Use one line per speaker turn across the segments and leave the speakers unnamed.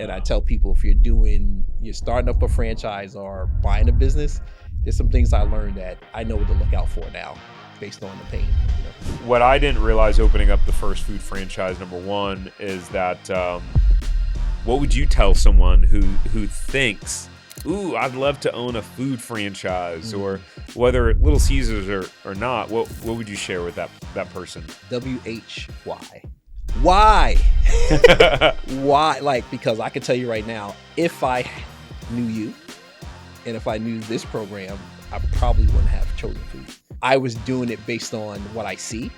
And I tell people, if you're starting up a franchise or buying a business, there's some things I learned that I know what to look out for now based on the pain.
What I didn't realize opening up the first food franchise, number one, is that what would you tell someone who thinks, ooh, I'd love to own a food franchise, or whether Little Caesars or not, what would you share with that person?
WHY. Why? Why? Like, because I can tell you right now, if I knew you and if I knew this program, I probably wouldn't have chosen food. I was doing it based on what I see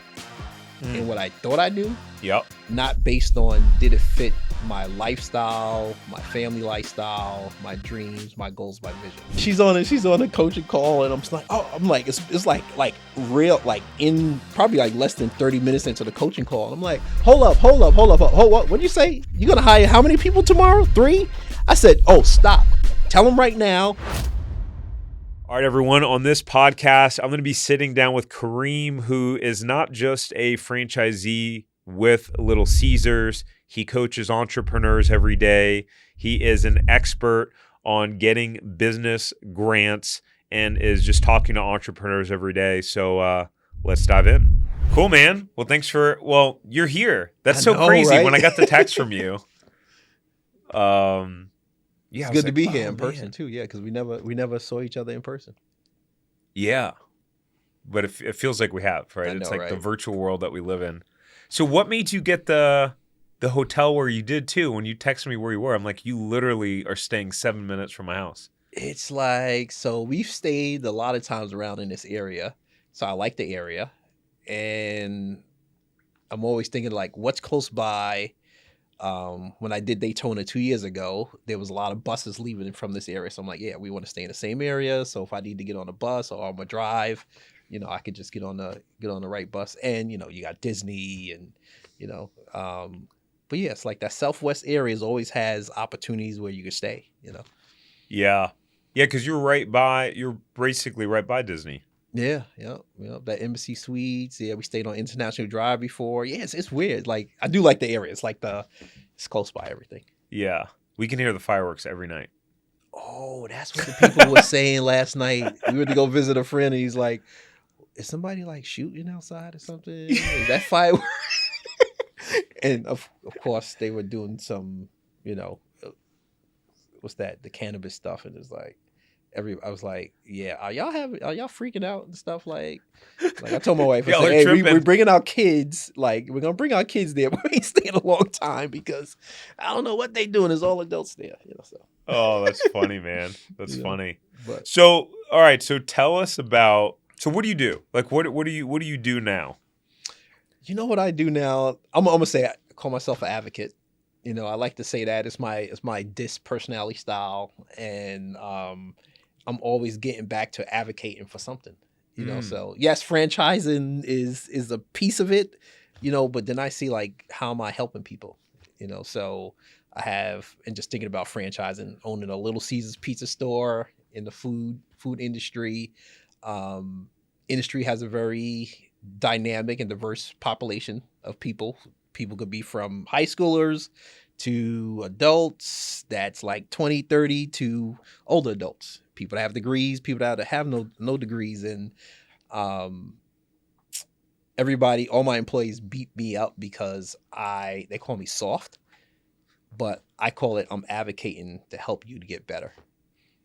and what I thought I knew.
Yep.
Not based on did it fit my lifestyle, my family lifestyle, my dreams, my goals, my vision. She's on a coaching call, and I'm just like, it's like real, like in probably like less than 30 minutes into the coaching call. And I'm like, hold up. What'd you say? You gonna hire how many people tomorrow? 3? I said, oh, stop. Tell them right now.
All right, everyone, on this podcast, I'm going to be sitting down with Kareem, who is not just a franchisee with Little Caesars. He coaches entrepreneurs every day. He is an expert on getting business grants and is just talking to entrepreneurs every day. So let's dive in. Cool, man. Well, you're here. That's so crazy, right? When I got the text from you.
Yeah, it's good to be here in person too. Yeah, because we never saw each other in person.
Yeah, but it feels like we have, right? It's like the virtual world that we live in. So, what made you get the hotel where you did too? When you texted me where you were, I'm like, you literally are staying 7 minutes from my house.
It's like, so we've stayed a lot of times around in this area, so I like the area, and I'm always thinking like, what's close by. When I did Daytona 2 years ago, there was a lot of buses leaving from this area. So I'm like, yeah, we want to stay in the same area. So if I need to get on a bus or I'm gonna drive, I could just get on the right bus. And, you got Disney and, but yeah, it's like that Southwest area always has opportunities where you can stay,
Yeah. Yeah. Cause you're basically right by Disney.
Yeah. That Embassy Suites. Yeah, we stayed on International Drive before. Yeah, it's weird. Like, I do like the area. It's like it's close by everything.
Yeah, we can hear the fireworks every night.
Oh, that's what the people were saying last night. We went to go visit a friend, and he's like, "Is somebody like shooting outside or something? Is that fireworks?" And of course, they were doing some, what's that? The cannabis stuff, and it's like. I was like, yeah, are y'all freaking out and stuff? Like I told my wife, I said, hey, we're bringing our kids. Like, we're going to bring our kids there, but we ain't staying a long time because I don't know what they doing. There's all adults there, so.
Oh, that's funny, man. That's funny. But, so, all right. So tell us about, so what do you do? Like, what do you do now?
You know what I do now? I'm going to say, I call myself an advocate. I like to say that it's my DISC personality style. And, I'm always getting back to advocating for something, So yes, franchising is a piece of it, but then I see like, how am I helping people, So I have, and just thinking about franchising, owning a Little Caesars pizza store in the food industry. Industry has a very dynamic and diverse population of people. People could be from high schoolers to adults that's like 20, 30 to older adults. People that have degrees, people that have no degrees. And everybody, all my employees beat me up because they call me soft, but I call it I'm advocating to help you to get better.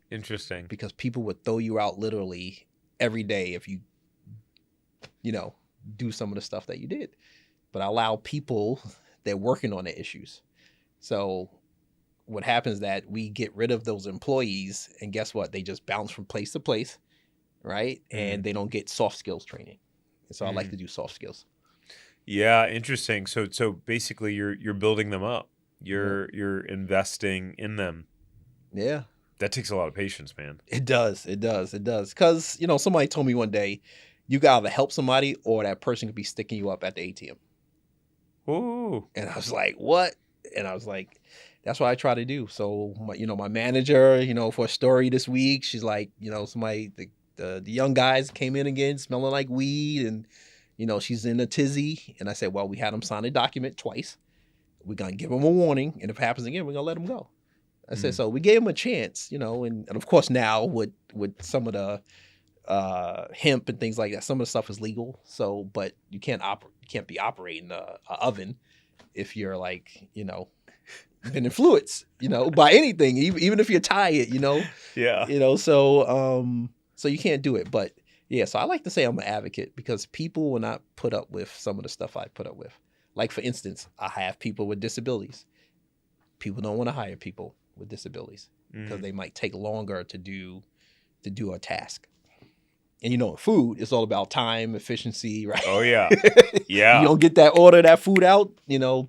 Interesting.
Because people would throw you out literally every day if you, do some of the stuff that you did. But I allow people, they're working on the issues. So what happens is that we get rid of those employees, and guess what? They just bounce from place to place, right? And they don't get soft skills training. And so I like to do soft skills.
Yeah, interesting. So basically, you're building them up. You're investing in them.
Yeah,
that takes a lot of patience, man.
It does. Because somebody told me one day, you gotta help somebody, or that person could be sticking you up at the ATM.
Ooh.
And I was like, what? And I was like, that's what I try to do. So, my manager, for a story this week, she's like, somebody, the young guys came in again smelling like weed, and, she's in a tizzy. And I said, well, we had them sign a document twice. we're going to give them a warning. And if it happens again, we're going to let them go. I said, so we gave them a chance, and of course now with some of the hemp and things like that, some of the stuff is legal. So, but you can't be operating a oven if you're like, been influenced, by anything, even if you're tired,
Yeah.
So you can't do it. But yeah, so I like to say I'm an advocate because people will not put up with some of the stuff I put up with. Like, for instance, I have people with disabilities. People don't want to hire people with disabilities because they might take longer to do a task. And in food, it's all about time, efficiency, right?
Oh yeah. Yeah.
You don't get that food out,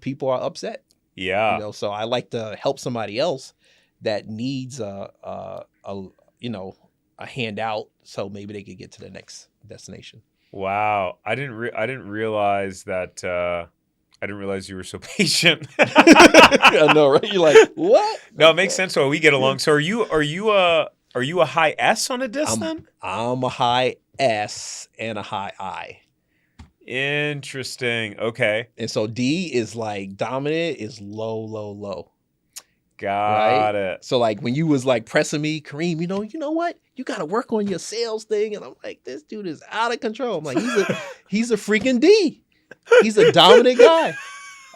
people are upset.
Yeah.
So I like to help somebody else that needs a handout, so maybe they could get to the next destination.
Wow. I didn't realize that. I didn't realize you were so patient.
I know, right? You're like, what?
No, it makes sense. So we get along. So are you a high S on a disc then?
I'm a high S and a high I.
Interesting. Okay.
And so D is like dominant, is low, low, low.
Got it.
So like when you was like pressing me, Kareem, you know what? You got to work on your sales thing. And I'm like, this dude is out of control. I'm like, he's a freaking D. He's a dominant guy.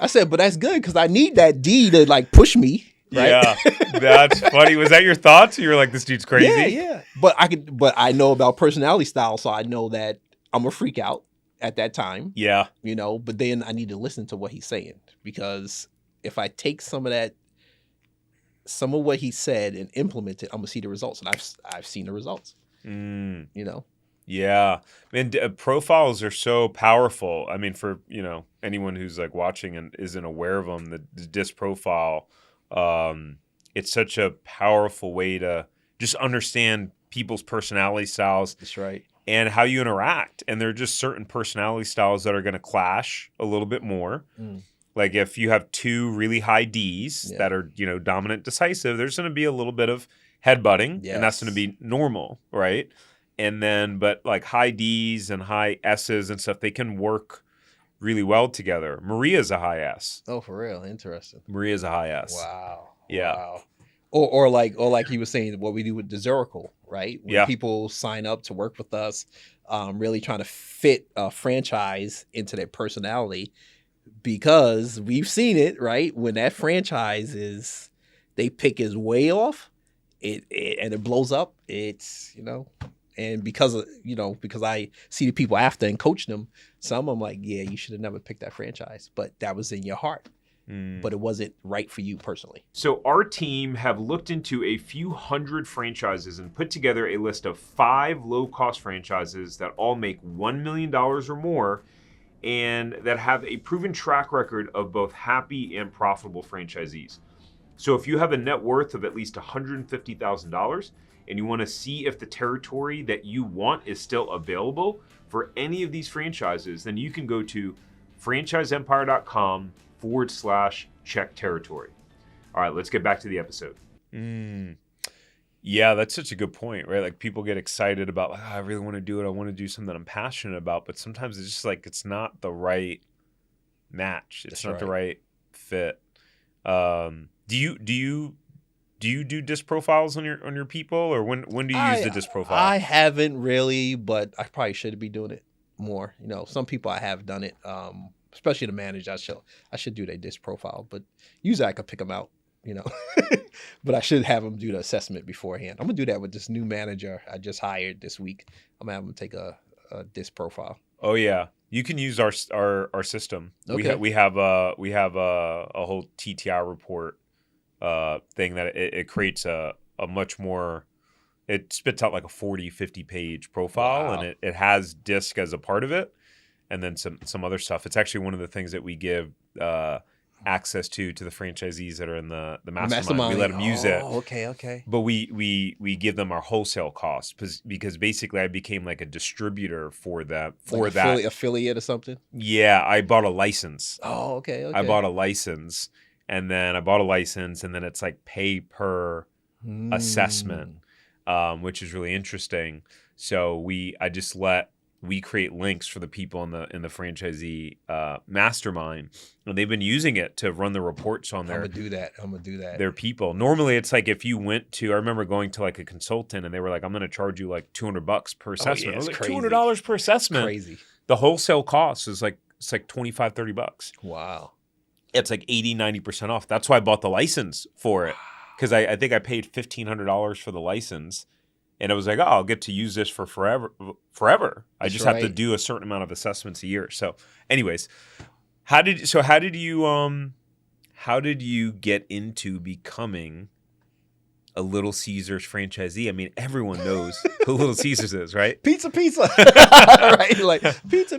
I said, but that's good because I need that D to like push me. Right?
Yeah, that's funny. Was that your thoughts? You were like, this dude's crazy?
Yeah. But I know about personality style, so I know that I'm a freak out at that time.
Yeah.
But then I need to listen to what he's saying, because if I take some of what he said and implement it, I'm gonna see the results, and I've seen the results.
Yeah, man, profiles are so powerful. I mean, for anyone who's like watching and isn't aware of them, the DISC profile, it's such a powerful way to just understand people's personality styles.
That's right.
And how you interact. And there are just certain personality styles that are going to clash a little bit more. Like if you have two really high Ds that are, dominant, decisive, there's going to be a little bit of headbutting, and that's going to be normal, right? And then, but like high Ds and high S's and stuff, they can work really well together. Maria's a high S.
Oh, for real? Interesting.
Maria's a high S.
Wow.
Yeah.
Wow. Or like he was saying, what we do with the Zeracle, right? When people sign up to work with us, really trying to fit a franchise into their personality, because we've seen it, right? When that franchise they pick is way off, and it blows up. It's and because I see the people after and coach them, some I'm like, yeah, you should have never picked that franchise, but that was in your heart. But it wasn't right for you personally.
So our team have looked into a few hundred franchises and put together a list of 5 low-cost franchises that all make $1 million or more and that have a proven track record of both happy and profitable franchisees. So if you have a net worth of at least $150,000 and you want to see if the territory that you want is still available for any of these franchises, then you can go to franchiseempire.com/check territory. All right, let's get back to the episode. Yeah, that's such a good point, right? Like people get excited about, I really want to do it. I want to do something I'm passionate about, but sometimes it's just like, it's not the right match. It's not the right fit. Do you do disc profiles on your people, or when do you use the disc profile?
I haven't really, but I probably should be doing it more. Some people I have done it, especially the manager. I should do their disc profile, but usually I could pick them out, but I should have them do the assessment beforehand. I'm gonna do that with this new manager I just hired this week. I'm gonna have them take a disc profile.
Oh yeah, you can use our system.
Okay.
We have a whole TTI report thing that it creates a much more. It spits out like a 40-50 page profile. Wow. And it has disc as a part of it, and then some other stuff. It's actually one of the things that we give access to the franchisees that are in the mastermind. We let them use it.
Okay.
But we give them our wholesale cost because basically I became like a distributor for that.
Affiliate or something?
Yeah, I bought a license.
Oh, okay.
I bought a license, and then it's like pay per assessment, which is really interesting. So I just let we create links for the people in the franchisee mastermind, and they've been using it to run the reports on
I'm gonna do that.
their people. Normally, it's like if you went to, I remember going to like a consultant, and they were like, "I'm going to charge you like $200 per assessment."
Yeah,
I was
it's
like,
crazy.
$200 per assessment.
Crazy.
The wholesale cost is like it's like $25-$30.
Wow.
It's like 80-90% off. That's why I bought the license for it, because I think I paid $1,500 for the license. And it was like, oh, I'll get to use this for forever. I
That's
just have to
right.
do a certain amount of assessments a year. So, anyways, how did you get into becoming a Little Caesars franchisee? I mean, everyone knows who Little Caesars is, right?
Pizza. Right? Like pizza.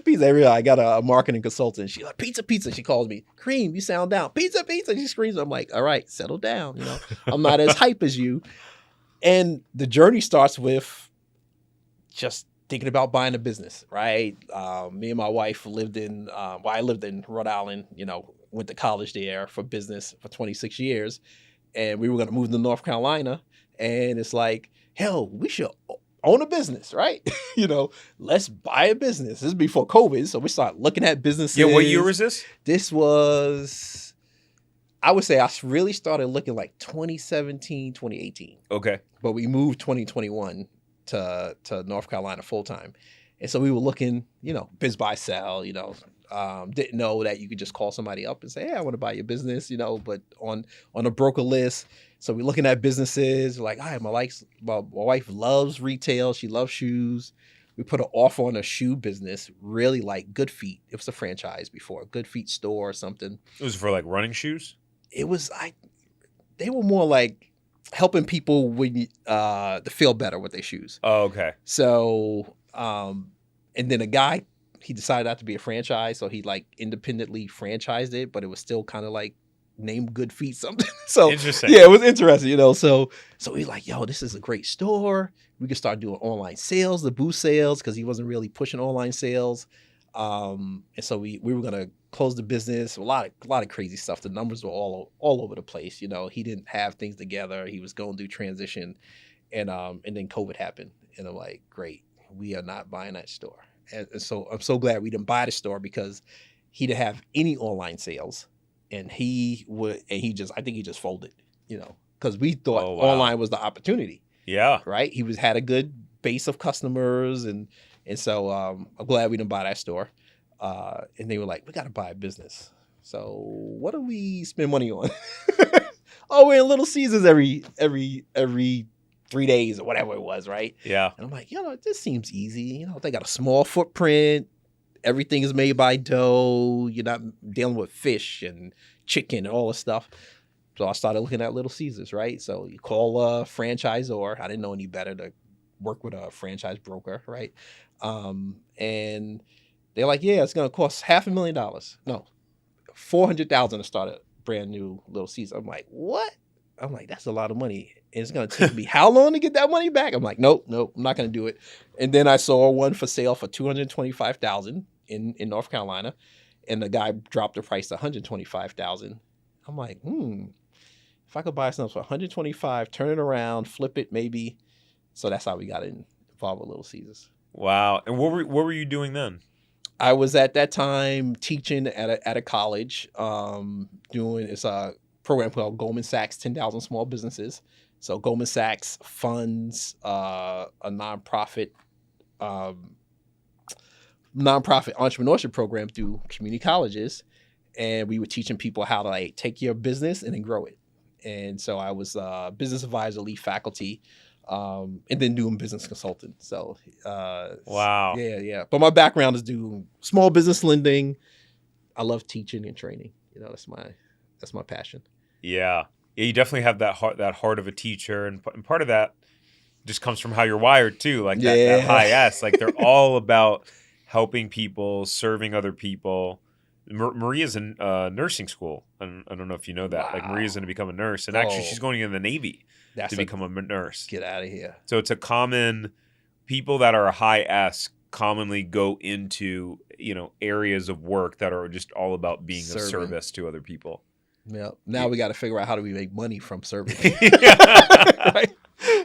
I got a marketing consultant. She's like, pizza. She calls me, Kareem, you sound down. Pizza. She screams. I'm like, all right, settle down. I'm not as hype as you. And the journey starts with just thinking about buying a business, right? Me and my wife lived in, I lived in Rhode Island, went to college there for business for 26 years. And we were going to move to North Carolina. And it's like, hell, we should own a business, right? Let's buy a business. This is before COVID. So we started looking at businesses.
Yeah, what year was this?
This was, I would say I really started looking like 2017, 2018.
Okay.
But we moved 2021 to North Carolina full time. And so we were looking, biz buy sell, didn't know that you could just call somebody up and say, hey, I want to buy your business, but on a broker list. So we're looking at businesses like, all right, my wife loves retail. She loves shoes. We put an offer on a shoe business, really like Good Feet. It was a franchise before, Good Feet store or something.
It was for like running shoes?
It was, they were more like helping people when to feel better with their shoes.
Oh, okay.
So, and then a guy, he decided not to be a franchise, so he like independently franchised it, but it was still kind of like named Good Feet something. So
interesting.
Yeah, it was interesting, So he's like, yo, this is a great store. We could start doing online sales, the boost sales, because he wasn't really pushing online sales. And so we were gonna close the business. A lot of crazy stuff. The numbers were all over the place. He didn't have things together. He was going through transition, and then COVID happened. And I'm like, great, we are not buying that store. And so I'm so glad we didn't buy the store, because he didn't have any online sales, and I think he just folded. Because we thought online was the opportunity.
Yeah.
Right. He had a good base of customers, and so I'm glad we didn't buy that store. And they were like, we got to buy a business. So what do we spend money on? Oh, we're in Little Caesars every 3 days or whatever it was, right?
Yeah.
And I'm like, this seems easy. They got a small footprint. Everything is made by dough. You're not dealing with fish and chicken and all this stuff. So I started looking at Little Caesars, right? So you call a franchisor. I didn't know any better to work with a franchise broker, right? And they're like, yeah, it's going to cost $500,000. No, $400,000 to start a brand new Little Caesars. I'm like, what? I'm like, that's a lot of money. And it's going to take me how long to get that money back? I'm like, nope, I'm not going to do it. And then I saw one for sale for $225,000 in North Carolina. And the guy dropped the price to $125,000. I'm like, if I could buy something for $125,000, turn it around, flip it maybe. So that's how we got involved with Little Caesars.
Wow. And what were you doing then?
I was at that time teaching at a college, doing it's a program called Goldman Sachs 10,000 Small Businesses. So Goldman Sachs funds a nonprofit entrepreneurship program through community colleges, and we were teaching people how to take your business and then grow it. And so I was business advisor, lead faculty, and then doing business consulting. So
wow,
yeah. But my background is doing small business lending. I love teaching and training. That's my passion.
Yeah, you definitely have that heart of a teacher, and part of that just comes from how you're wired too. Like that high S. Like they're all about helping people, serving other people. Maria's in nursing school. I don't know if you know that. Wow. Like Maria's going to become a nurse, and actually she's going in the Navy to become a nurse.
Get out of here.
So it's a common, people that are a high S commonly go into, areas of work that are just all about being of service to other people.
Yeah. Now we got to figure out how do we make money from serving.
Right?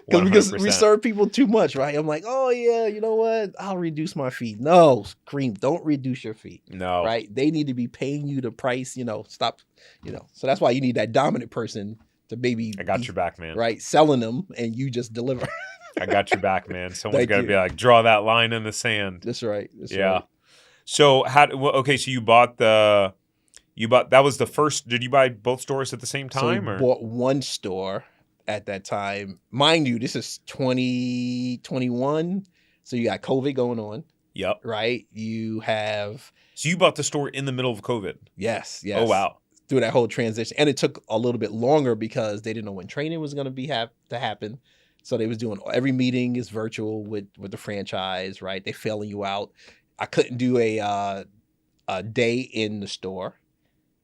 because we
100%.
serve people too much, right? I'm like, oh yeah, you know what? I'll reduce my fee. No, Kareem, don't reduce your fee.
No.
Right? They need to be paying you the price. Stop. So that's why you need that dominant person to maybe.
I got your back, man.
Right, selling them, and you just deliver.
I got your back, man. Someone's
Thank
got to
you.
be like, draw that line in the sand.
That's right.
Yeah.
Right.
So so you bought that was the first. Did you buy both stores at the same time?
So we
or
bought one store at that time. Mind you, this is 2021. So you got COVID going on.
Yep.
Right. You have.
So you bought the store in the middle of COVID.
Yes.
Oh wow.
Through that whole transition, and it took a little bit longer because they didn't know when training was going to happen. So they was doing every meeting is virtual with the franchise. Right. They failing you out. I couldn't do a day in the store.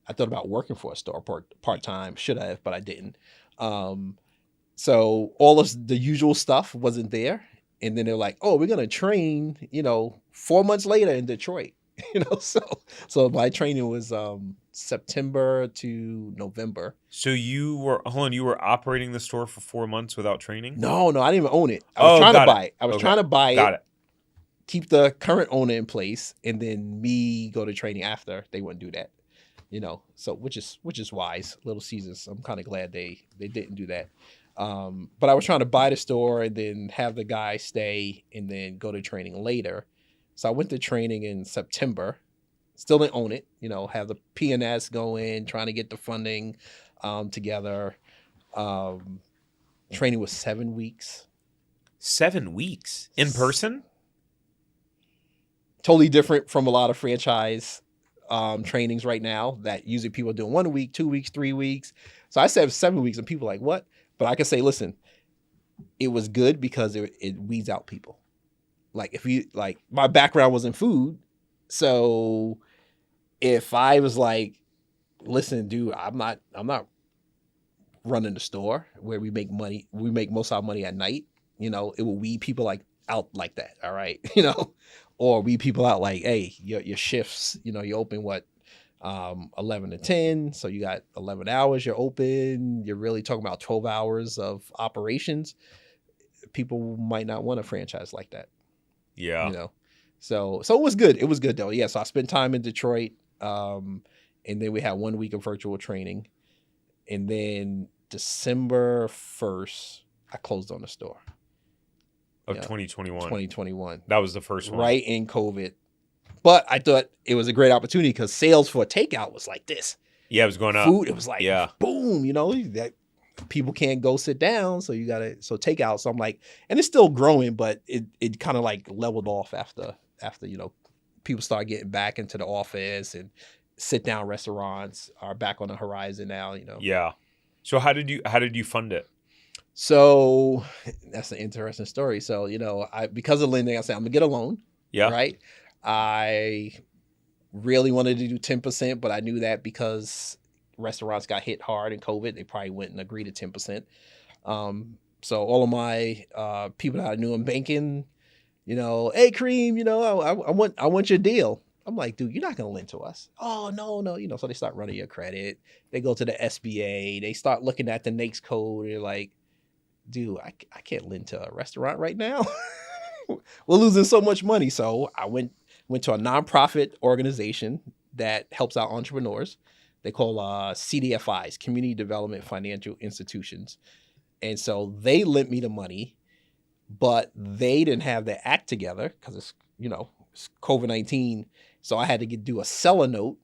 I thought about working for a store part time. Should have, but I didn't. So all of the usual stuff wasn't there. And then they're like, "Oh, we're gonna train." 4 months later in Detroit. So my training was September to November.
So you were operating the store for 4 months without training?
No, I didn't even own it. I was trying to buy it. I was trying to buy
Got it.
Keep the current owner in place, and then me go to training after. They wouldn't do that. So which is wise. Little Caesars. I'm kind of glad they didn't do that. But I was trying to buy the store and then have the guy stay and then go to training later. So I went to training in September. Still didn't own it. Have the P&S going, trying to get the funding together. Training was 7 weeks.
7 weeks in person?
Totally different from a lot of franchise trainings right now that usually people are doing 1 week, 2 weeks, 3 weeks. So I said 7 weeks and people are like, what? But I can say, listen, it was good because it weeds out people. My background was in food. So if I was like, listen, dude, I'm not running the store where we make money. We make most of our money at night. It will weed people out like that. All right. Or weed people out like, hey, your shifts, you open 11 to 10. So you got 11 hours you're open. You're really talking about 12 hours of operations. People might not want a franchise like that.
Yeah.
So it was good. It was good though. Yeah. So I spent time in Detroit. And then we had 1 week of virtual training. And then December 1st, I closed on the store.
Of 2021.
2021.
That was the first one.
Right in COVID. But I thought it was a great opportunity because sales for takeout was like this.
Yeah, it was going up.
Food, it was like, boom, that people can't go sit down. So so takeout. So I'm like, and it's still growing, but it kind of like leveled off after, people start getting back into the office and sit down restaurants are back on the horizon now,
Yeah. So how did you fund it?
So that's an interesting story. So, because of lending, I said, I'm gonna get a loan.
Yeah.
Right. I really wanted to do 10%, but I knew that because restaurants got hit hard in COVID, they probably wouldn't agree to 10%. So all of my people that I knew in banking, hey Kareem, I want your deal. I'm like, dude, you're not gonna lend to us. Oh no. So they start running your credit. They go to the SBA. They start looking at the NAICS code. They're like, dude, I can't lend to a restaurant right now. We're losing so much money. So I went to a nonprofit organization that helps out entrepreneurs. They call CDFIs, Community Development Financial Institutions. And so they lent me the money, but they didn't have their act together because it's COVID-19. So I had to do a seller note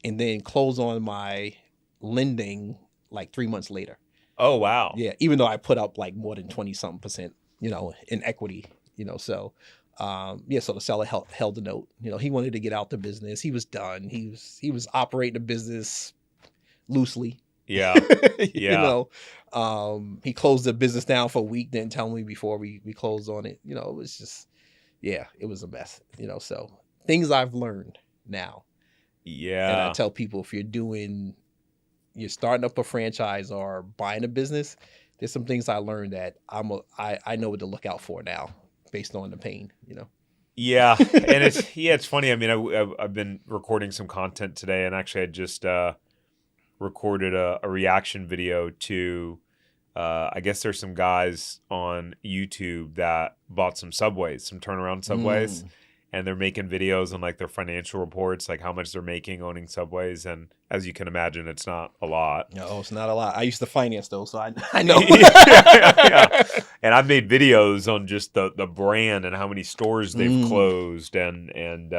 and then close on my lending like 3 months later.
Oh, wow.
Yeah. Even though I put up like more than 20 something percent, in equity, so, so the seller held the note. He wanted to get out the business. He was done. He was operating the business loosely.
Yeah. Yeah.
He closed the business down for a week, didn't tell me before we closed on it. It was just, it was a mess, so things I've learned now.
Yeah.
And I tell people, if you're starting up a franchise or buying a business, there's some things I learned that I know what to look out for now based on the pain,
Yeah. And it's funny. I mean, I've been recording some content today, and actually I just recorded a reaction video to I guess there's some guys on YouTube that bought some Subways, some turnaround Subways, and they're making videos on like their financial reports, like how much they're making owning Subways. And as you can imagine, it's not a lot.
No, it's not a lot. I used to finance those, so I know.
Yeah. And I've made videos on just the brand and how many stores they've closed and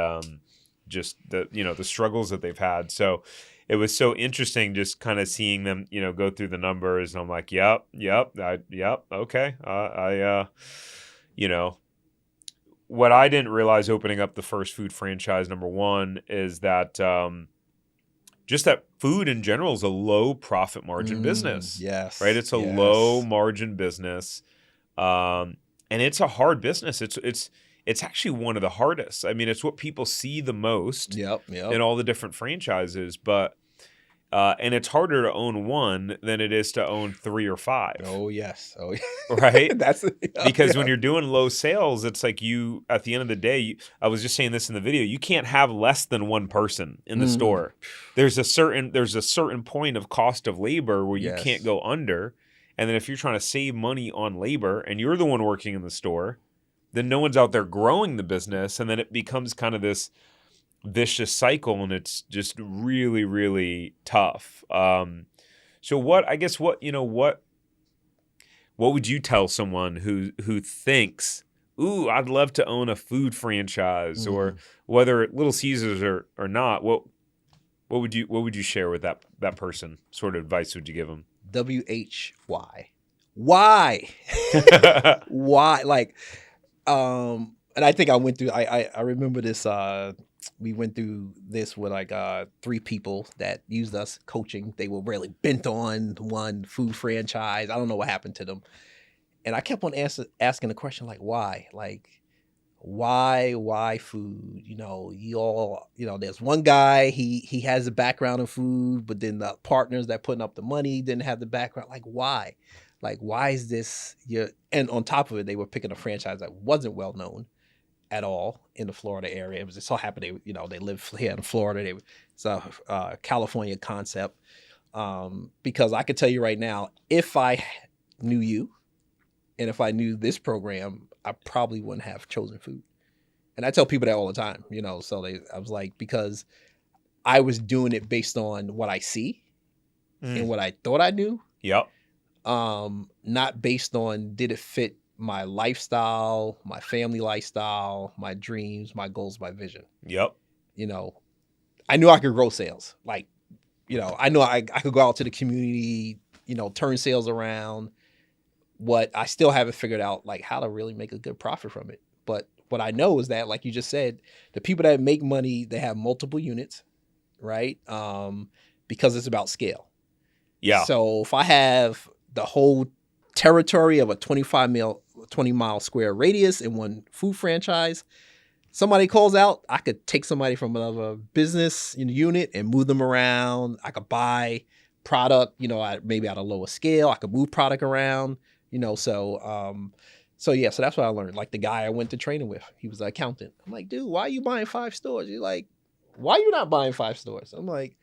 just the struggles that they've had. So it was so interesting just kind of seeing them, go through the numbers. And I'm like, yep, okay. What I didn't realize opening up the first food franchise, number one, is that just that food in general is a low profit margin business.
Yes.
Right? It's a low margin business. And it's a hard business. It's actually one of the hardest. I mean, it's what people see the most in all the different franchises, but and it's harder to own one than it is to own 3 or 5.
Oh yes.
Right?
That's
because when you're doing low sales, it's like at the end of the day, I was just saying this in the video, you can't have less than one person in the store. There's a certain point of cost of labor where you can't go under. And then if you're trying to save money on labor and you're the one working in the store, then no one's out there growing the business. And then it becomes kind of this vicious cycle, and it's just really, really tough. So what would you tell someone who thinks, ooh, I'd love to own a food franchise, or whether Little Caesars or not, what would you share with that person? Sort of advice would you give them?
WHY. Why? Why? Like, and I think I went through, I remember this, we went through this with like 3 people that used us coaching. They were really bent on one food franchise. I don't know what happened to them. And I kept on asking the question, like, why? Like, why food? There's one guy, he has a background in food, but then the partners that putting up the money didn't have the background. Like, why? Like, why is this? And on top of it, they were picking a franchise that wasn't well known at all in the Florida area. It so happened they live here in Florida. It's a California concept. Because I could tell you right now, if I knew you and if I knew this program, I probably wouldn't have chosen food. And I tell people that all the time, so I was like, because I was doing it based on what I see and what I thought I knew.
Yep.
Not based on did it fit my lifestyle, my family lifestyle, my dreams, my goals, my vision.
Yep.
I knew I could grow sales. Like, I know I could go out to the community, turn sales around. What I still haven't figured out, like, how to really make a good profit from it. But what I know is that, like you just said, the people that make money, they have multiple units, right? Because it's about scale.
Yeah.
So if I have the whole territory of a 20-mile square radius in one food franchise, somebody calls out, I could take somebody from another business unit and move them around. I could buy product, maybe at a lower scale. I could move product around, so that's what I learned. Like the guy I went to training with, he was an accountant. I'm like, dude, why are you buying 5 stores? He's like, why are you not buying 5 stores? I'm like,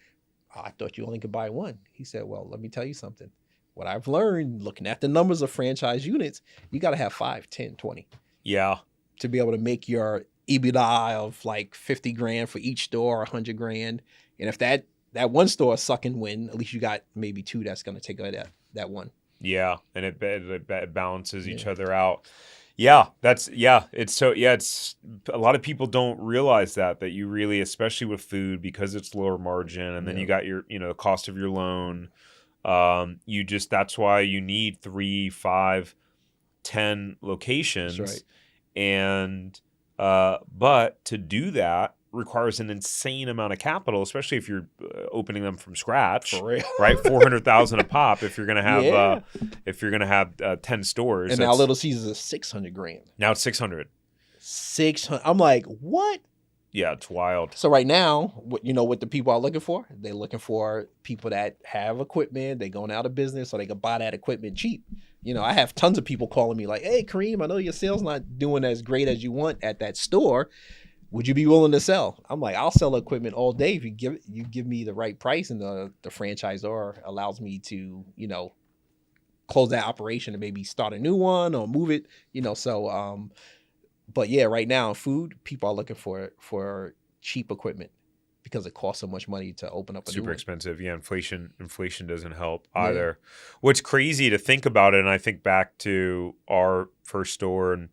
I thought you only could buy 1. He said, well, let me tell you something. What I've learned looking at the numbers of franchise units, you got to have 5, 10, 20.
Yeah.
To be able to make your EBITDA of like 50 grand for each store, 100 grand. And if that one store is sucking win, at least you got maybe 2 that's going to take away that one.
Yeah. And it balances each other out. Yeah. It's a lot of people don't realize that you really, especially with food, because it's lower margin, and then you got your, the cost of your loan. That's why you need 3, 5, 10 locations. That's right. And, but to do that requires an insane amount of capital, especially if you're opening them from scratch. For real. Right? 400,000 a pop if you're going to have 10 stores.
And now Little Caesars is 600 grand.
Now it's 600.
600. I'm like, what?
Yeah, it's wild.
So right now, what the people are looking for? They're looking for people that have equipment. They're going out of business so they can buy that equipment cheap. I have tons of people calling me like, hey, Kareem, I know your sales not doing as great as you want at that store. Would you be willing to sell? I'm like, I'll sell equipment all day if you give me the right price, and the franchisor allows me to, close that operation and maybe start a new one or move it, so but yeah, right now in food, people are looking for cheap equipment because it costs so much money to open up a new
Super
one.
expensive. Yeah, inflation doesn't help
Yeah.
either. What's crazy to think about it, and I think back to our first store and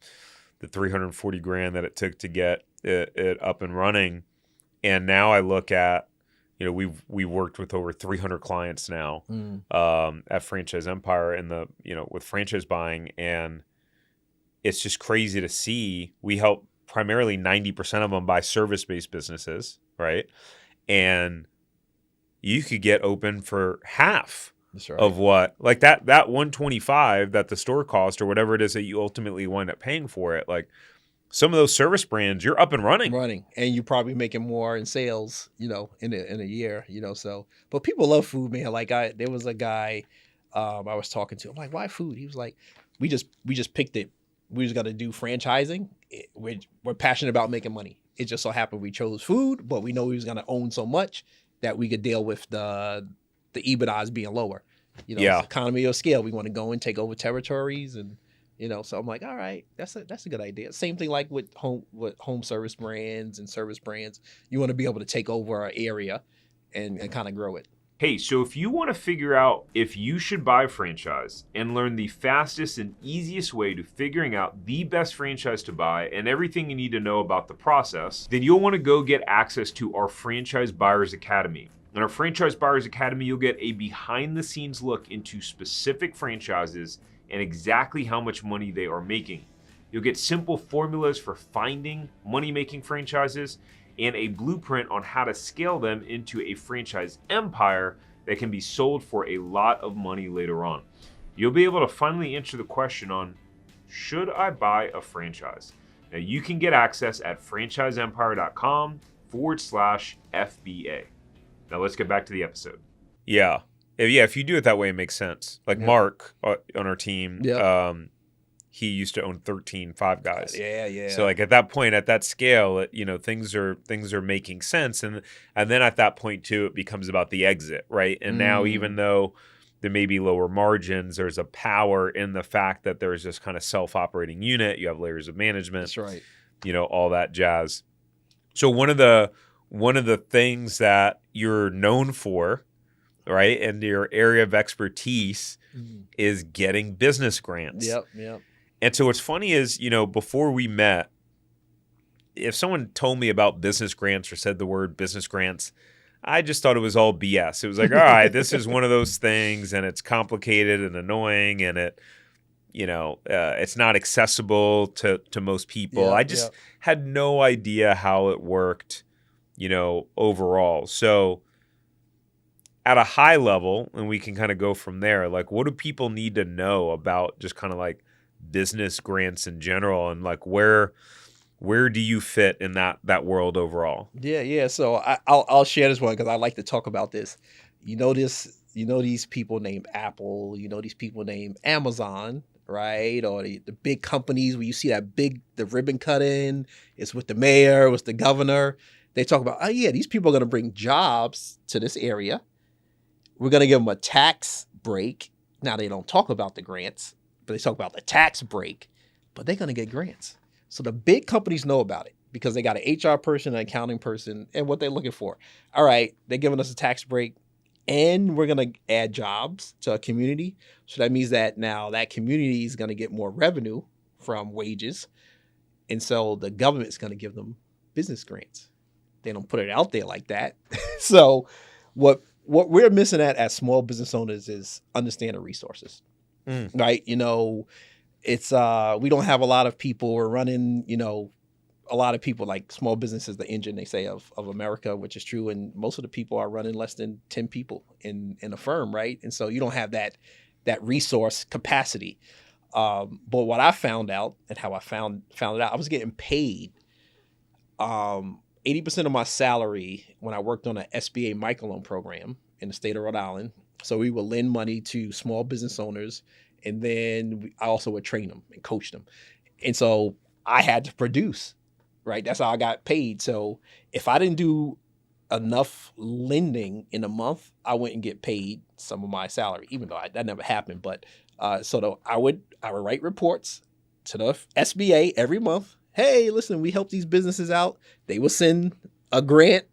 the 340 grand that it took to get it up and running. And now I look at, we've worked with over 300 clients now at Franchise Empire and with franchise buying, and it's just crazy to see. We help primarily 90% of them buy service-based businesses, right? And you could get open for half of what, like that 125 that the store cost or whatever it is that you ultimately wind up paying for it. Like some of those service brands, you're up and running,
and you're probably making more in sales, in a year, so. But people love food, man. Like there was a guy I was talking to. I'm like, why food? He was like, we just picked it. We just got to do franchising. We're passionate about making money. It just so happened we chose food, but we know we was going to own so much that we could deal with the EBITDAs being lower. It's economy of scale. We want to go and take over territories, and so I'm like, all right, that's a good idea. Same thing like with home service brands and service brands. You want to be able to take over an area and kind of grow it.
Hey, so if you want to figure out if you should buy a franchise and learn the fastest and easiest way to figuring out the best franchise to buy and everything you need to know about the process, then you'll want to go get access to our Franchise Buyers Academy. In our Franchise Buyers Academy, you'll get a behind-the-scenes look into specific franchises and exactly how much money they are making. You'll get simple formulas for finding money-making franchises and a blueprint on how to scale them into a franchise empire that can be sold for a lot of money later on. You'll be able to finally answer the question on, should I buy a franchise? Now you can get access at franchiseempire.com/FBA. Now let's get back to the episode. Yeah, if you do it that way, it makes sense. Like Mark on our team, he used to own 13 Five Guys.
Yeah.
So like at that point, at that scale, things are making sense, and then at that point too, it becomes about the exit, right? And now even though there may be lower margins, there's a power in the fact that there's this kind of self-operating unit. You have layers of management.
That's right.
All that jazz. So one of the things that you're known for, right, and your area of expertise is getting business grants.
Yep.
And so what's funny is, before we met, if someone told me about business grants or said the word business grants, I just thought it was all BS. It was like, all right, this is one of those things, and it's complicated and annoying, and it's not accessible to most people. I just had no idea how it worked, overall. So at a high level, and we can kind of go from there, like what do people need to know about just kind of like business grants in general, and like where do you fit in that world overall?
Yeah. So I'll share this one because I like to talk about this. These people named Apple. These people named Amazon, right? Or the big companies where you see the ribbon cutting. It's with the mayor, with the governor. They talk about, these people are going to bring jobs to this area. We're going to give them a tax break. Now they don't talk about the grants, but they talk about the tax break, but they're going to get grants. So the big companies know about it because they got an HR person, an accounting person, and what they're looking for. All right, they're giving us a tax break, and we're going to add jobs to a community. So that means that now that community is going to get more revenue from wages. And so the government's going to give them business grants. They don't put it out there like that. So what we're missing as small business owners is understanding resources. Right? It's we don't have a lot of people. We're running, a lot of people, like small business is the engine, they say, of America, which is true. And most of the people are running less than 10 people in a firm, right? And so you don't have that resource capacity. But what I found out and how I found it out, I was getting paid 80% of my salary when I worked on an SBA microloan program in the state of Rhode Island. So we would lend money to small business owners, and then I also would train them and coach them. And so I had to produce, right? That's how I got paid. So if I didn't do enough lending in a month, I wouldn't get paid some of my salary, even though that never happened. But I would write reports to the SBA every month. Hey, listen, we help these businesses out. They will send a grant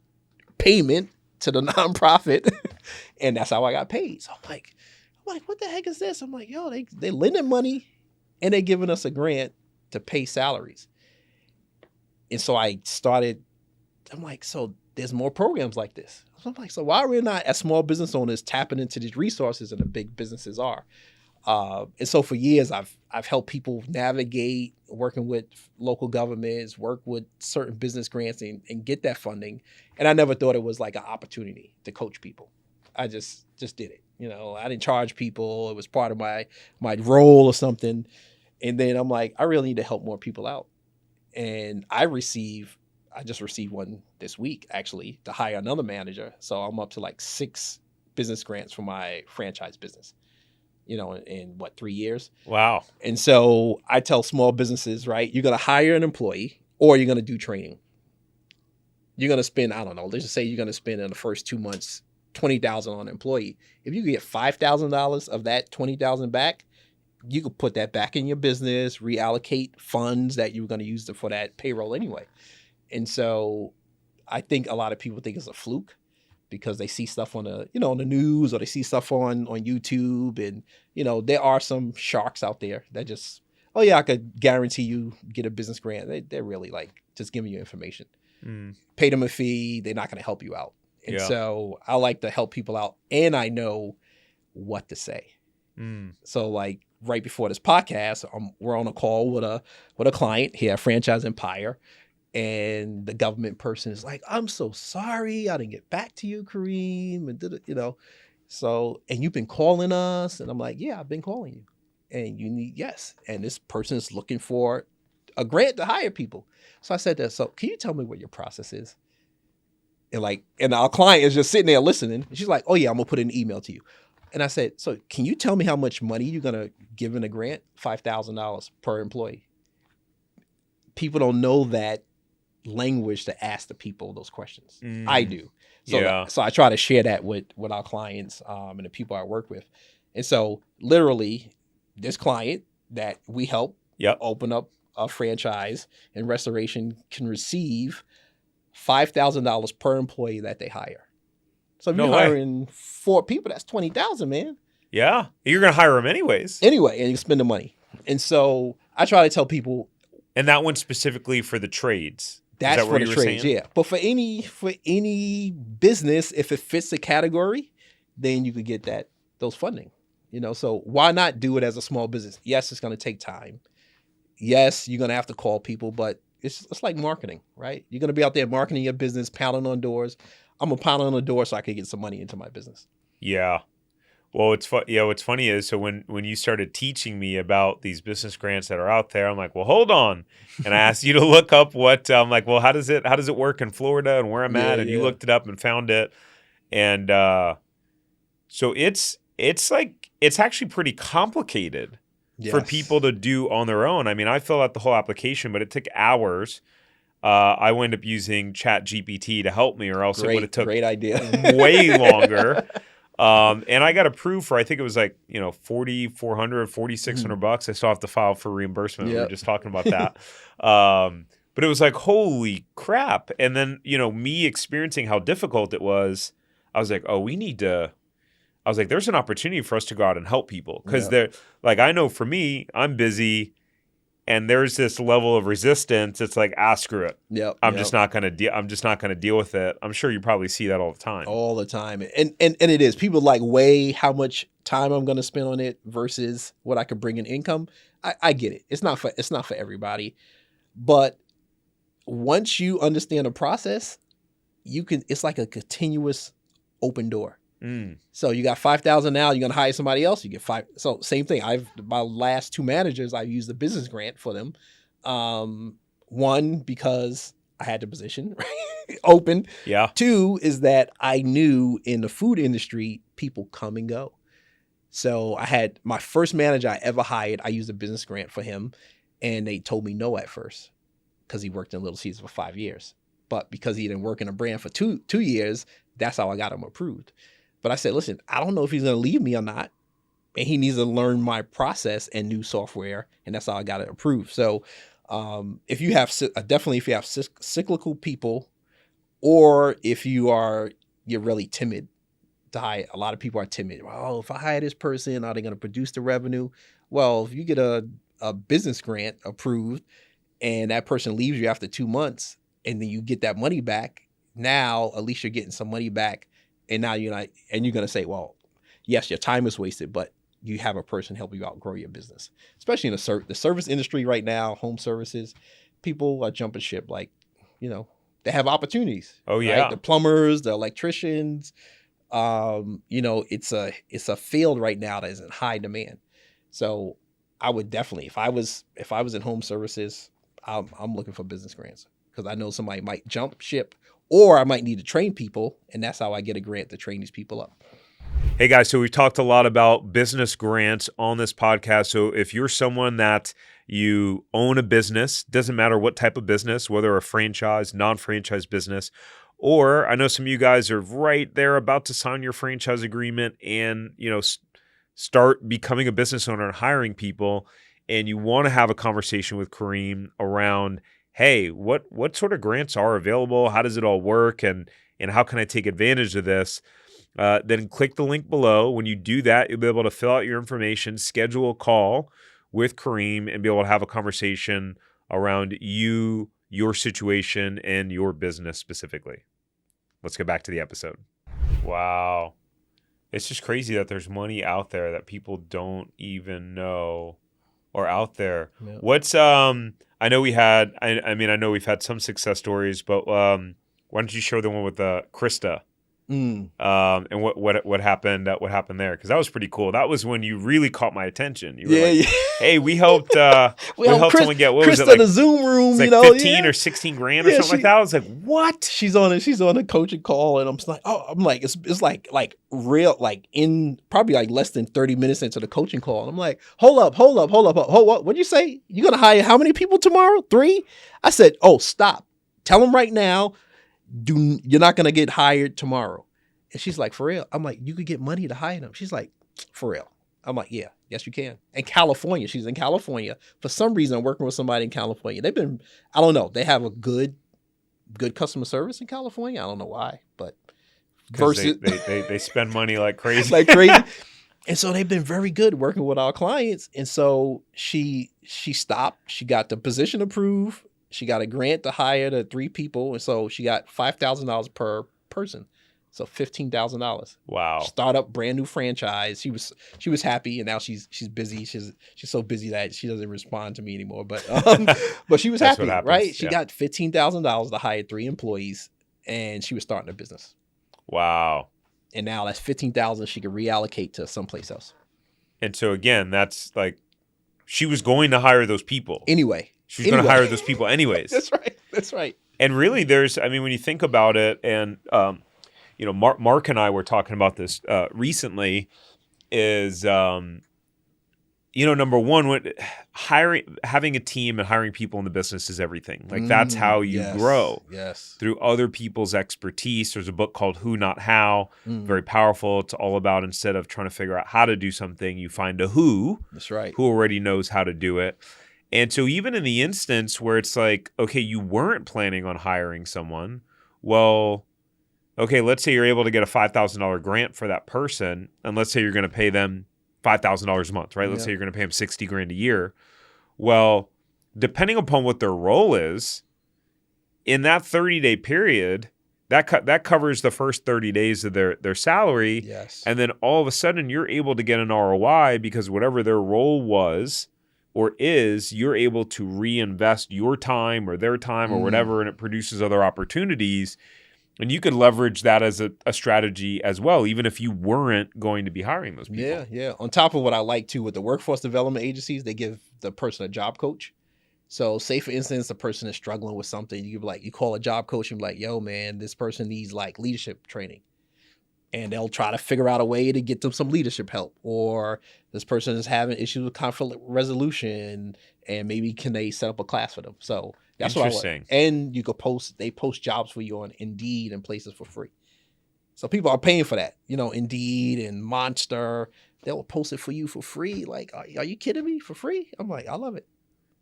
payment to the nonprofit, and that's how I got paid. So I'm like, what the heck is this? I'm like, yo, they lending money, and they giving us a grant to pay salaries. And so I'm like, so there's more programs like this. So I'm like, so why are we not, as small business owners, tapping into these resources that the big businesses are? And so for years, I've helped people navigate working with local governments, work with certain business grants, and get that funding. And I never thought it was like an opportunity to coach people. I just did it. I didn't charge people. It was part of my role or something. And then I'm like, I really need to help more people out. And I just received one this week, actually, to hire another manager. So I'm up to like 6 business grants for my franchise business, in 3 years?
Wow.
And so I tell small businesses, right, you're going to hire an employee or you're going to do training. You're going to spend, I don't know, let's just say you're going to spend in the first 2 months $20,000 on an employee. If you get $5,000 of that $20,000 back, you could put that back in your business, reallocate funds that you were going to use for that payroll anyway. And so I think a lot of people think it's a fluke because they see stuff on the, on the news, or they see stuff on YouTube, and, there are some sharks out there that just, oh yeah, I could guarantee you get a business grant. They're really like just giving you information. Pay them a fee. They're not going to help you out. And so I like to help people out, and I know what to say. So like right before this podcast, we're on a call with a client here at Franchise Empire, and the government person is like, "I'm so sorry, I didn't get back to you, Kareem," and so, and you've been calling us, and I'm like, "Yeah, I've been calling you, and you need yes," and this person is looking for a grant to hire people. So I said that. So can you tell me what your process is? And our client is just sitting there listening. And she's like, "Oh yeah, I'm gonna put an email to you." And I said, "So can you tell me how much money you're gonna give in a grant? $5,000 per employee." People don't know that language to ask the people those questions. I do. So I try to share that with our clients and the people I work with. And so literally this client that we help open up a franchise and restoration can receive $5,000 per employee that they hire. So if you're hiring 4 people, that's $20,000, man.
Yeah. You're going to hire them anyways.
Anyway, and you spend the money. And so I try to tell people.
And that one's specifically for the trades.
That's for the trades, yeah. But for any business, if it fits the category, then you could get those funding. So why not do it as a small business? Yes, it's going to take time. Yes, you're going to have to call people, but it's like marketing, right? You're going to be out there marketing your business, pounding on doors. I'm going to pound on the door so I can get some money into my business.
Yeah. Well, what's funny is, so when you started teaching me about these business grants that are out there, I'm like, well, hold on. And I asked you to look up what, I'm like, well, how does it work in Florida and where I'm at? And you looked it up and found it. And so it's actually pretty complicated for people to do on their own. I mean, I filled out the whole application, but it took hours. I wound up using ChatGPT to help me, or else it would have took
great idea.
way longer. And I got approved for, I think it was like, $4,400, $4,600. I still have to file for reimbursement. We were just talking about that. But it was like, holy crap. And then, me experiencing how difficult it was, I was like, oh, there's an opportunity for us to go out and help people. Because I know for me, I'm busy. And there's this level of resistance. It's like, screw it. I'm just not gonna deal with it. I'm sure you probably see that all the time.
All the time, and it is. People weigh how much time I'm gonna spend on it versus what I could bring in income. I get it. It's not for everybody, but once you understand the process, it's like a continuous open door. So you got 5,000 now, you're going to hire somebody else, you get 5. So same thing. My last 2 managers, I used a business grant for them. One, because I had the position open.
Yeah.
2 is that I knew in the food industry, people come and go. So I had my first manager I ever hired, I used a business grant for him, and they told me no at first because he worked in Little Caesars for 5 years. But because he didn't work in a brand for two years, that's how I got him approved. But I said, listen, I don't know if he's going to leave me or not. and he needs to learn my process and new software, and that's how I got it approved. So if you have definitely if you have cyclical people, or if you're really timid to hire. A lot of people are timid. Well, if I hire this person, are they going to produce the revenue? Well, if you get a business grant approved and that person leaves you after 2 months, and then you get that money back, now at least you're getting some money back. And now you're going to say, well, yes, your time is wasted, but you have a person help you out grow your business. Especially in the service industry right now, home services, people are jumping ship. Like, they have opportunities.
Oh yeah,
right? The plumbers, the electricians. It's a field right now that is in high demand. So I would definitely, if I was in home services, I'm looking for business grants, because I know somebody might jump ship, or I might need to train people, and that's how I get a grant to train these people up.
Hey guys, so we've talked a lot about business grants on this podcast. So if you're someone that you own a business, doesn't matter what type of business, whether a franchise, non-franchise business, or I know some of you guys are right there about to sign your franchise agreement and, start becoming a business owner and hiring people, and you want to have a conversation with Kareem around, hey, what sort of grants are available? How does it all work? And how can I take advantage of this? Then click the link below. When you do that, you'll be able to fill out your information, schedule a call with Kareem, and be able to have a conversation around you, your situation, and your business specifically. Let's get back to the episode. Wow. It's just crazy that there's money out there that people don't even know or out there. Yeah. What's I know we've had some success stories, but why don't you share the one with Krista? And what happened there, because that was pretty cool. That was when you really caught my attention. You were hey, we helped someone get, what was it, like
the Zoom room,
like 15 or 16 grand or something like that. I was like, what?
She's on a coaching call, and I'm like, it's like real, like in probably like less than 30 minutes into the coaching call, and I'm like, hold up, what'd you say? You gonna hire how many people tomorrow? 3? I said, oh, stop. Tell them right now, you're not gonna get hired tomorrow. And she's like, for real? I'm like, you could get money to hire them. She's like, for real? I'm like, yeah, yes you can. In California, she's in California. For some reason, I'm working with somebody in California. I don't know, they have a good customer service in California. I don't know why, but
versus they spend money like crazy.
Like crazy. And so they've been very good working with our clients. And so she stopped. She got the position approved. She got a grant to hire the 3 people, and so she got $5,000 per person, so $15,000.
Wow!
Start up brand new franchise. She was happy, and now she's busy. She's so busy that she doesn't respond to me anymore. But but she was happy, right? She got $15,000 to hire 3 employees, and she was starting a business.
Wow!
And now that's $15,000 she could reallocate to someplace else.
And so again, that's like she was going to hire those people
anyway.
She's going to hire those people anyways.
That's right.
And really, when you think about it, and Mark and I were talking about this recently, is number one, having a team and hiring people in the business is everything. Like that's how you grow.
Yes.
Through other people's expertise. There's a book called Who Not How. Very powerful. It's all about, instead of trying to figure out how to do something, you find a who.
That's right.
Who already knows how to do it. And so even in the instance where it's like, okay, you weren't planning on hiring someone, well, okay, let's say you're able to get a $5,000 grant for that person, and let's say you're going to pay them $5,000 a month, right? Let's say you're going to pay them $60,000 a year. Well, depending upon what their role is, in that 30-day period, that covers the first 30 days of their salary.
Yes.
And then all of a sudden, you're able to get an ROI because whatever their role was or is, you're able to reinvest your time or their time or whatever, and it produces other opportunities. And you could leverage that as a strategy as well, even if you weren't going to be hiring those people.
Yeah. On top of what I like too with the workforce development agencies, they give the person a job coach. So say for instance, the person is struggling with something, you call a job coach and be like, yo man, this person needs like leadership training. And they'll try to figure out a way to get them some leadership help. Or this person is having issues with conflict resolution, and maybe can they set up a class for them? So that's what I like. And you could they post jobs for you on Indeed and places for free. So people are paying for that. Indeed and Monster, they'll post it for you for free. Like, are you kidding me? For free? I'm like, I love it.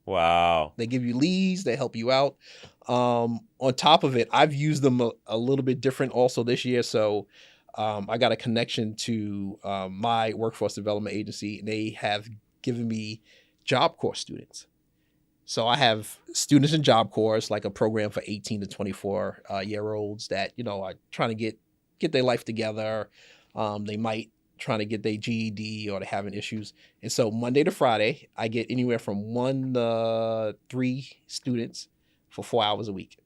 Wow.
They give you leads. They help you out. On top of it, I've used them a little bit different also this year. So I got a connection to my workforce development agency, and they have given me Job Corps students. So I have students in Job Corps, like a program for 18 to 24 year olds that, are trying to get their life together. They might trying to get their GED or they're having issues. And so Monday to Friday, I get anywhere from 1 to 3 students for 4 hours a week.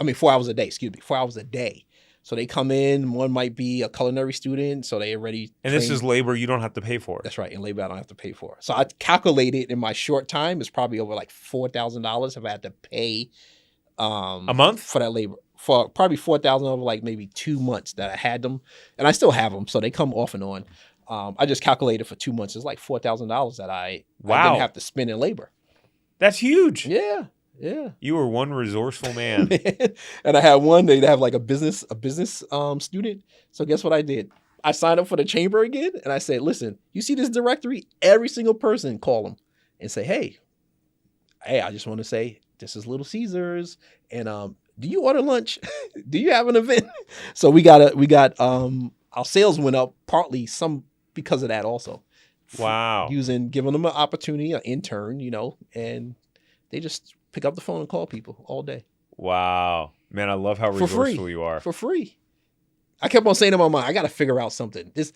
4 hours a day, 4 hours a day. So they come in, one might be a culinary student, so they already
And this is labor you don't have to pay for.
That's right, and labor I don't have to pay for. So I calculated in my short time, it's probably over like $4,000 if I had to pay
a month
for that labor. For probably $4,000 over like maybe 2 months that I had them, and I still have them, so they come off and on. I just calculated for 2 months. It's like $4,000 that I didn't have to spend in labor.
That's huge.
Yeah.
You were one resourceful man.
And I had one. They'd have like a business student. So guess what I did? I signed up for the chamber again, and I said, "Listen, you see this directory? Every single person, call them and say, hey, I just want to say this is Little Caesars, and do you order lunch? Do you have an event?" So we got our sales went up partly some because of that also.
Wow.
Giving them an opportunity, an intern, and they just pick up the phone and call people all day.
Wow. Man, I love how resourceful you are.
For free. I kept on saying in my mind, I got to figure out something. This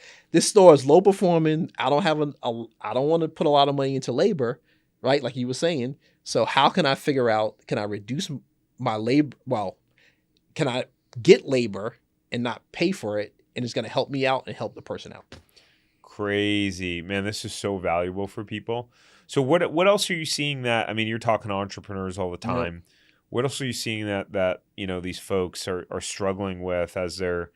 store is low performing. I don't want to put a lot of money into labor, right? Like you were saying. So how can I figure out, can I reduce my labor? Well, can I get labor and not pay for it? And it's going to help me out and help the person out.
Crazy. Man, this is so valuable for people. So what else are you seeing that, you're talking to entrepreneurs all the time. Yeah. What else are you seeing that these folks are struggling with as they're,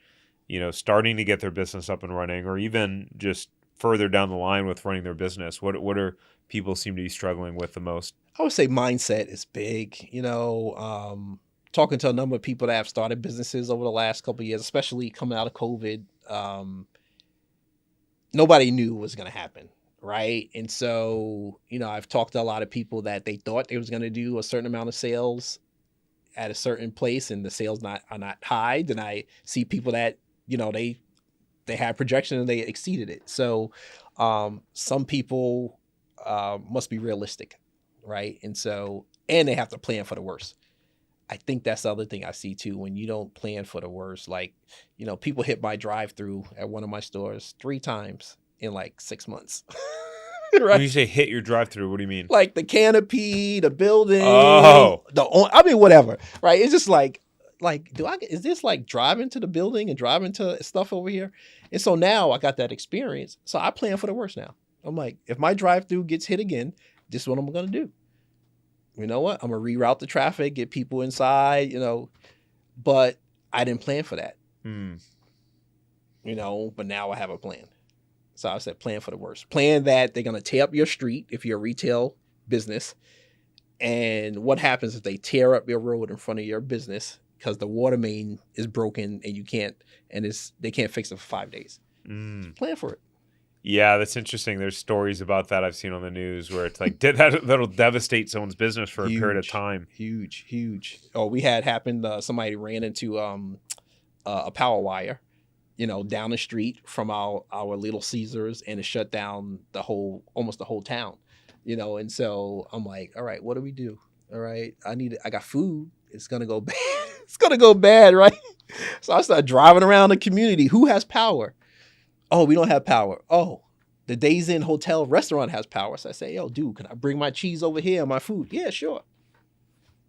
starting to get their business up and running, or even just further down the line with running their business? What are people seem to be struggling with the most?
I would say mindset is big. Talking to a number of people that have started businesses over the last couple of years, especially coming out of COVID, nobody knew what was going to happen. Right. And so, I've talked to a lot of people that they thought they was going to do a certain amount of sales at a certain place, and the sales are not high. Then I see people that, they had projection and they exceeded it. So some people must be realistic. Right. And they have to plan for the worst. I think that's the other thing I see too. When you don't plan for the worst, like, people hit my drive-through at one of my stores 3 times in like 6 months.
Right? When you say hit your drive-through, what do you mean?
Like the canopy, the building, whatever. Right? It's just like, is this like driving to the building and driving to stuff over here? And so now I got that experience. So I plan for the worst now. I'm like, if my drive-through gets hit again, this is what I'm going to do. You know what? I'm going to reroute the traffic, get people inside, but I didn't plan for that. But now I have a plan. So I said, plan for the worst. Plan that they're going to tear up your street if you're a retail business. And what happens if they tear up your road in front of your business because the water main is broken and they can't fix it for 5 days? Plan for it.
Yeah, that's interesting. There's stories about that I've seen on the news where it's like that'll devastate someone's business for a period of time.
Huge. Oh, we had happened. Somebody ran into a power wire, down the street from our Little Caesars, and it shut down almost the whole town, And so I'm like, all right, what do we do? All right, I got food. It's gonna go bad. It's gonna go bad, right? So I started driving around the community. Who has power? Oh, we don't have power. Oh, the Days Inn Hotel restaurant has power. So I say, yo, dude, can I bring my cheese over here and my food? Yeah, sure.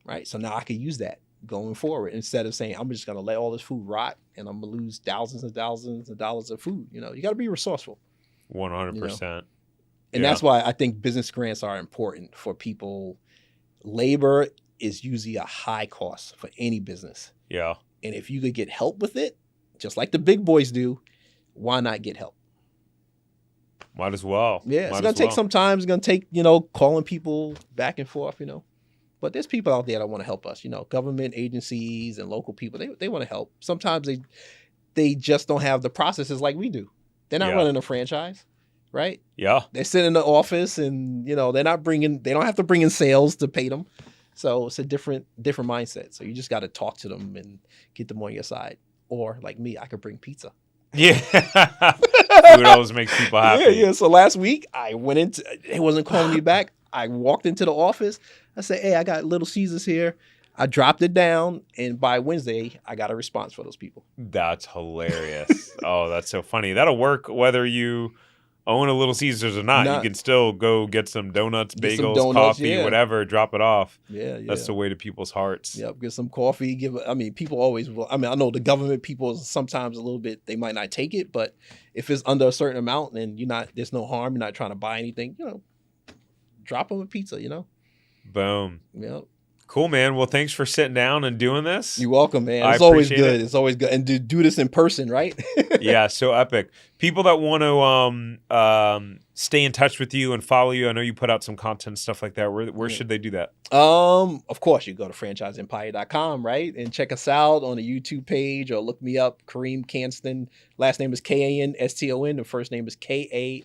Right. So now I can use that going forward instead of saying, I'm just going to let all this food rot and I'm going to lose thousands and thousands of dollars of food. You got to be resourceful.
100%.
And that's why I think business grants are important for people. Labor is usually a high cost for any business.
Yeah.
And if you could get help with it, just like the big boys do, why not get help?
Might as well.
Yeah, it's going to take some time. It's going to take, calling people back and forth, But there's people out there that want to help us, government agencies and local people. They want to help. Sometimes they just don't have the processes like we do. They're not running a franchise. right?
Yeah.
They sit in the office, and they don't have to bring in sales to pay them. So it's a different mindset. So you just got to talk to them and get them on your side. Or like me, I could bring pizza.
Yeah. Food always makes people happy.
Yeah. So last week I went into, it wasn't calling me back. I walked into the office. I said, hey, I got Little Caesars here. I dropped it down, and by Wednesday, I got a response for those people.
That's hilarious. Oh, that's so funny. That'll work whether you own a Little Caesars or not. You can still go get some donuts, bagels, coffee, whatever, drop it off.
Yeah.
That's the way to people's hearts.
Yep, get some coffee. People always will. I know the government people sometimes a little bit, they might not take it, but if it's under a certain amount and there's no harm, you're not trying to buy anything, drop them a pizza,
Boom.
Yep.
Cool, man. Well, thanks for sitting down and doing this.
You're welcome, man. It's always good. It's always good. And do this in person, right?
Yeah, so epic. People that want to stay in touch with you and follow you, I know you put out some content and stuff like that. Where should they do that?
Of course, you go to franchiseempire.com, right? And check us out on the YouTube page, or look me up, Kareem Canston. Last name is Kanston. The first name is Karriem.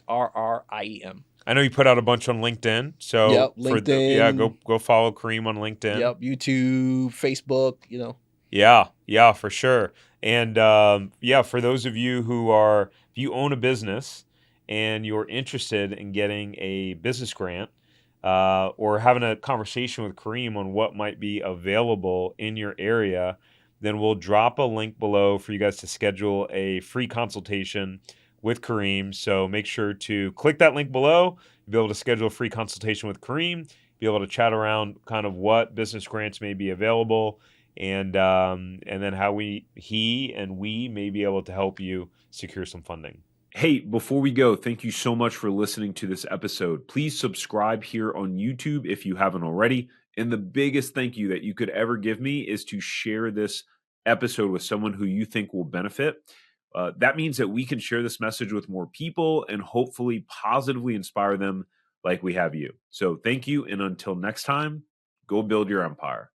I know you put out a bunch on LinkedIn. So
yep, LinkedIn.
Go follow Kareem on LinkedIn.
Yep, YouTube, Facebook,
Yeah, for sure. And for those of you if you own a business and you're interested in getting a business grant or having a conversation with Kareem on what might be available in your area, then we'll drop a link below for you guys to schedule a free consultation with Kareem. So make sure to click that link below, be able to schedule a free consultation with Kareem, be able to chat around kind of what business grants may be available, and then how he and we may be able to help you secure some funding. Hey, before we go, thank you so much for listening to this episode. Please subscribe here on YouTube if you haven't already. And the biggest thank you that you could ever give me is to share this episode with someone who you think will benefit. That means that we can share this message with more people and hopefully positively inspire them like we have you. So thank you. And until next time, go build your empire.